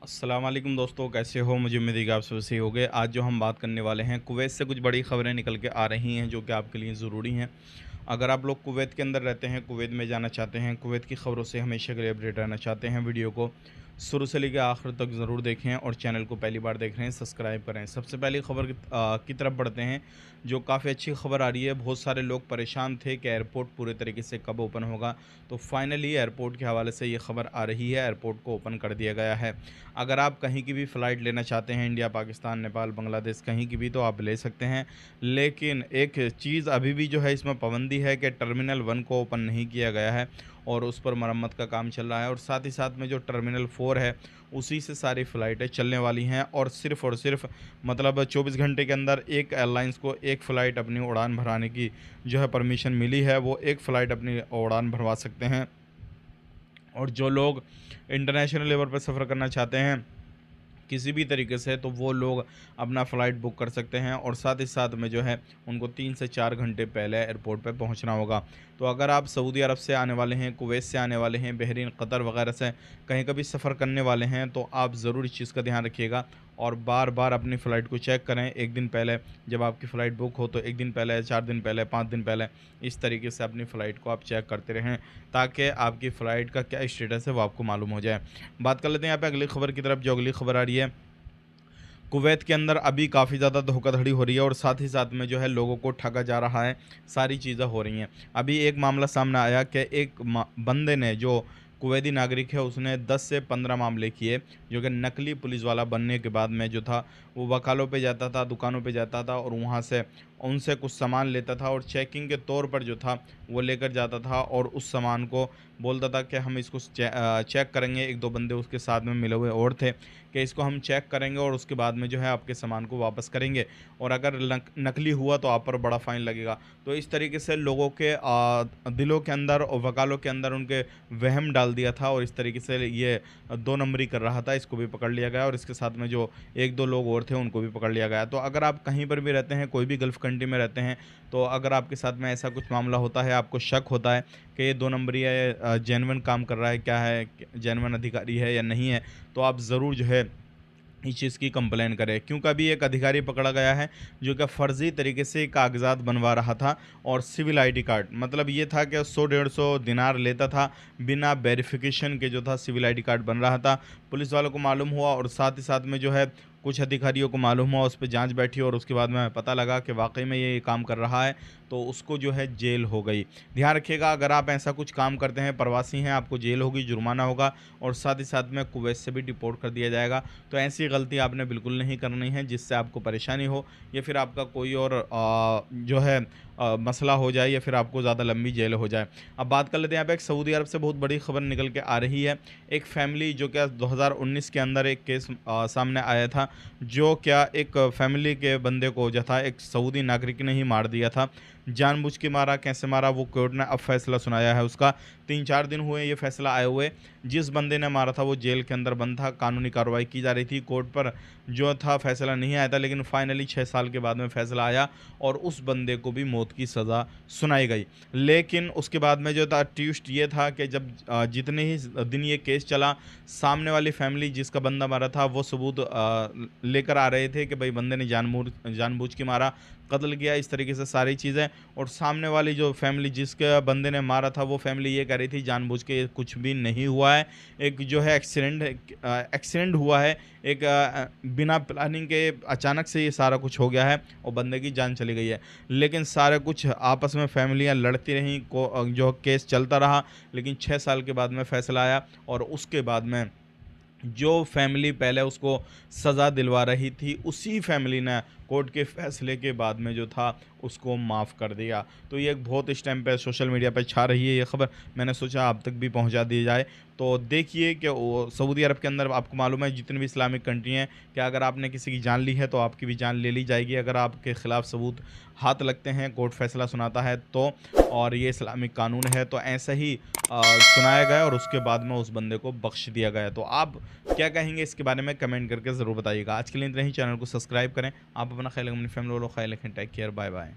अस्सलाम वालेकुम दोस्तों, कैसे हो? मुझे उम्मीद है कि आप सब सही होंगे। आज जो हम बात करने वाले हैं, कुवैत से कुछ बड़ी खबरें निकल के आ रही हैं जो कि आपके लिए ज़रूरी हैं। अगर आप लोग कुवैत के अंदर रहते हैं, कुवैत में जाना चाहते हैं, कुवैत की खबरों से हमेशा के लिए अपडेट रहना चाहते हैं, वीडियो को शुरू से लेकर आखिर तक ज़रूर देखें और चैनल को पहली बार देख रहे हैं सब्सक्राइब करें। सबसे पहली खबर की तरफ बढ़ते हैं, जो काफ़ी अच्छी खबर आ रही है। बहुत सारे लोग परेशान थे कि एयरपोर्ट पूरे तरीके से कब ओपन होगा, तो फाइनली एयरपोर्ट के हवाले से ये खबर आ रही है, एयरपोर्ट को ओपन कर दिया गया है। अगर आप कहीं की भी फ़्लाइट लेना चाहते हैं, इंडिया, पाकिस्तान, नेपाल, बांग्लादेश, कहीं की भी, तो आप ले सकते हैं। लेकिन एक चीज़ अभी भी जो है इसमें पाबंदी है कि टर्मिनल 1 को ओपन नहीं किया गया है और उस पर मरम्मत का काम चल रहा है। और साथ में जो टर्मिनल 4 है, उसी से सारी फ़्लाइटें चलने वाली हैं और सिर्फ़ मतलब 24 घंटे के अंदर एक एयरलाइंस को एक फ़्लाइट अपनी उड़ान भराने की जो है परमिशन मिली है। वो एक फ़्लाइट अपनी उड़ान भरवा सकते हैं। और जो लोग इंटरनेशनल लेवल पर सफ़र करना चाहते हैं किसी भी तरीके से, तो वो लोग अपना फ़्लाइट बुक कर सकते हैं और साथ ही साथ में जो है उनको 3 से 4 घंटे पहले एयरपोर्ट पे पहुंचना होगा। तो अगर आप सऊदी अरब से आने वाले हैं, कुवैत से आने वाले हैं, बहरीन, कतर वगैरह से कहीं का भी सफ़र करने वाले हैं, तो आप ज़रूर इस चीज़ का ध्यान रखिएगा और बार-बार अपनी फ़्लाइट को चेक करें। 1 दिन पहले जब आपकी फ़्लाइट बुक हो, तो 1 दिन पहले, 4 दिन पहले, 5 दिन पहले, इस तरीके से अपनी फ़्लाइट को आप चेक करते रहें, ताकि आपकी फ़्लाइट का क्या स्टेटस है वो आपको मालूम हो जाए। बात कर लेते हैं यहाँ पे अगली खबर की तरफ। जो अगली खबर आ रही है, कुवैत के अंदर अभी काफ़ी ज़्यादा धोखाधड़ी हो रही है और साथ ही साथ में जो है लोगों को ठगा जा रहा है, सारी चीज़ें हो रही हैं। अभी एक मामला सामने आया कि एक बंदे ने, जो कुवैती नागरिक है, उसने 10 से 15 मामले किए, जो कि नकली पुलिस वाला बनने के बाद में जो था, वो वकालों पे जाता था, दुकानों पे जाता था और वहाँ से उनसे कुछ सामान लेता था और चेकिंग के तौर पर जो था वो लेकर जाता था और उस सामान को बोलता था कि हम इसको चेक करेंगे। 1-2 बंदे उसके साथ में मिले हुए और थे कि इसको हम चेक करेंगे और उसके बाद में जो है आपके सामान को वापस करेंगे और अगर नकली हुआ तो आप पर बड़ा फ़ाइन लगेगा। तो इस तरीके से लोगों के दिलों के अंदर और वकालों के अंदर उनके वहम डाल दिया था और इस तरीके से ये 2 नंबरी कर रहा था। इसको भी पकड़ लिया गया और इसके साथ में जो 1-2 लोग और थे उनको भी पकड़ लिया गया। तो अगर आप कहीं पर भी रहते हैं, कोई भी गल्फ़ कंट्री में रहते हैं, तो अगर आपके साथ में ऐसा कुछ मामला होता है, आपको शक होता है कि ये 2 नंबरी है, जेन्युइन काम कर रहा है, क्या है, जेन्युइन अधिकारी है या नहीं है, तो आप ज़रूर जो है इस चीज़ की कंप्लेन करें। क्योंकि अभी एक अधिकारी पकड़ा गया है जो कि फ़र्ज़ी तरीके से कागज़ात बनवा रहा था और सिविल आईडी कार्ड, मतलब ये था कि 100-150 दिनार लेता था, बिना वेरिफिकेशन के जो था सिविल आईडी कार्ड बन रहा था। पुलिस वालों को मालूम हुआ और साथ ही साथ में जो है कुछ अधिकारियों को मालूम हुआ, उस पे जाँच बैठी और उसके बाद में पता लगा कि वाक़ई में ये काम कर रहा है, तो उसको जो है जेल हो गई। ध्यान रखिएगा, अगर आप ऐसा कुछ काम करते हैं, प्रवासी हैं, आपको जेल होगी, जुर्माना होगा और साथ ही साथ में कुवैत से भी डिपोर्ट कर दिया जाएगा। तो ऐसी गलती आपने बिल्कुल नहीं करनी है जिससे आपको परेशानी हो या फिर आपका कोई और जो है मसला हो जाए या फिर आपको ज़्यादा लंबी जेल हो जाए। अब बात कर लेते हैं, यहाँ पे एक सऊदी अरब से बहुत बड़ी खबर निकल के आ रही है। एक फैमिली, जो क्या 2019 के अंदर एक केस सामने आया था, जो क्या एक फैमिली के बंदे को जो था एक सऊदी नागरिक ने ही मार दिया था। जानबूझ के मारा, कैसे मारा, वो कोर्ट ने अब फैसला सुनाया है उसका। 3-4 दिन हुए ये फैसला आए हुए। जिस बंदे ने मारा था वो जेल के अंदर बंद था, कानूनी कार्रवाई की जा रही थी। कोर्ट पर जो था फैसला नहीं आया था, लेकिन फाइनली 6 साल के बाद में फैसला आया और उस बंदे को भी मौत की सज़ा सुनाई गई। लेकिन उसके बाद में जो था ट्विस्ट ये था कि जब जितने ही दिन ये केस चला, सामने वाली फैमिली जिसका बंदा मारा था वो सबूत लेकर आ रहे थे कि भाई बंदे ने जानबूझ के मारा, कत्ल किया, इस तरीके से सारी चीज़ें। और सामने वाली जो फैमिली जिसके बंदे ने मारा था, वो फैमिली ये कह रही थी जानबूझ के कुछ भी नहीं हुआ है, एक जो है एक्सीडेंट हुआ है, एक बिना प्लानिंग के अचानक से ये सारा कुछ हो गया है और बंदे की जान चली गई है। लेकिन सारा कुछ आपस में फैमिलियां लड़ती रहीं, जो केस चलता रहा, लेकिन 6 साल के बाद में फैसला आया और उसके बाद में जो फैमिली पहले उसको सज़ा दिलवा रही थी, उसी फैमिली ने कोर्ट के फैसले के बाद में जो था उसको माफ़ कर दिया। तो ये एक बहुत इस टाइम पे सोशल मीडिया पे छा रही है ये ख़बर, मैंने सोचा आप तक भी पहुंचा दी जाए। तो देखिए कि वो सऊदी अरब के अंदर आपको मालूम है जितनी भी इस्लामिक कंट्री हैं, कि अगर आपने किसी की जान ली है तो आपकी भी जान ले ली जाएगी अगर आपके ख़िलाफ़ सबूत हाथ लगते हैं, कोर्ट फैसला सुनाता है तो। और ये इस्लामिक कानून है, तो ऐसा ही सुनाया गया और उसके बाद में उस बंदे को बख्श दिया गया। तो आप क्या कहेंगे इसके बारे में कमेंट करके ज़रूर बताइएगा। आज के लिए इतना ही, चैनल को सब्सक्राइब करें। आप अपना ख्याल रखें, अपनी फैमिली वालों का ख्याल रखें। Take care, bye bye.